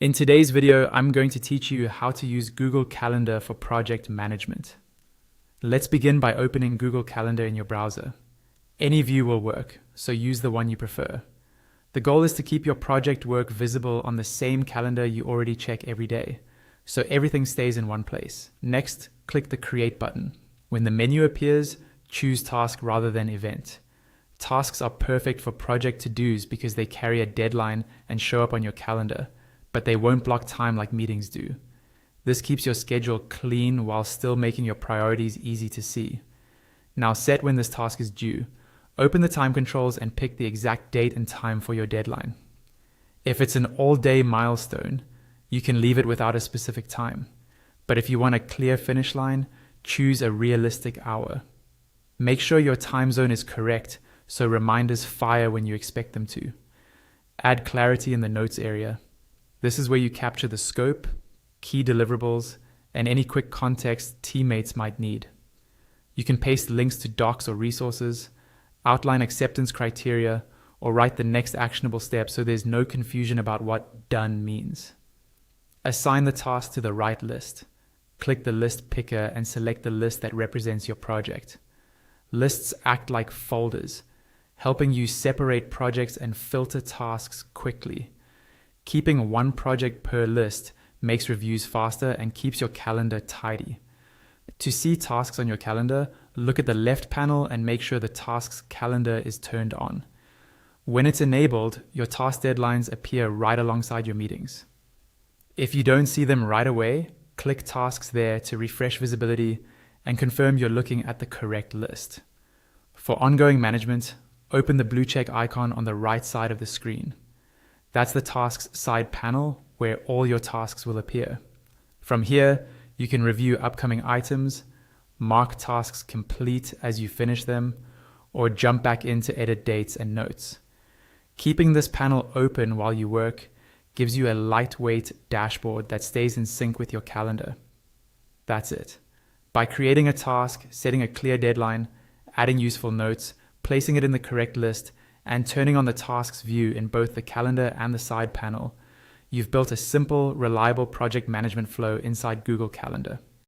In today's video, I'm going to teach you how to use Google Calendar for project management. Let's begin by opening Google Calendar in your browser. Any view will work, so use the one you prefer. The goal is to keep your project work visible on the same calendar you already check every day, so everything stays in one place. Next, click the Create button. When the menu appears, choose Task rather than Event. Tasks are perfect for project to-dos because they carry a deadline and show up on your calendar, but they won't block time like meetings do. This keeps your schedule clean while still making your priorities easy to see. Now set when this task is due. Open the time controls and pick the exact date and time for your deadline. If it's an all-day milestone, you can leave it without a specific time. But if you want a clear finish line, choose a realistic hour. Make sure your time zone is correct so reminders fire when you expect them to. Add clarity in the notes area. This is where you capture the scope, key deliverables, and any quick context teammates might need. You can paste links to docs or resources, outline acceptance criteria, or write the next actionable step so there's no confusion about what done means. Assign the task to the right list. Click the list picker and select the list that represents your project. Lists act like folders, helping you separate projects and filter tasks quickly. Keeping one project per list makes reviews faster and keeps your calendar tidy. To see tasks on your calendar, look at the left panel and make sure the task's calendar is turned on. When it's enabled, your task deadlines appear right alongside your meetings. If you don't see them right away, click Tasks there to refresh visibility and confirm you're looking at the correct list. For ongoing management, open the blue check icon on the right side of the screen. That's the tasks side panel where all your tasks will appear. From here, you can review upcoming items, mark tasks complete as you finish them, or jump back in to edit dates and notes. Keeping this panel open while you work gives you a lightweight dashboard that stays in sync with your calendar. That's it. By creating a task, setting a clear deadline, adding useful notes, placing it in the correct list, and turning on the tasks view in both the calendar and the side panel, you've built a simple, reliable project management flow inside Google Calendar.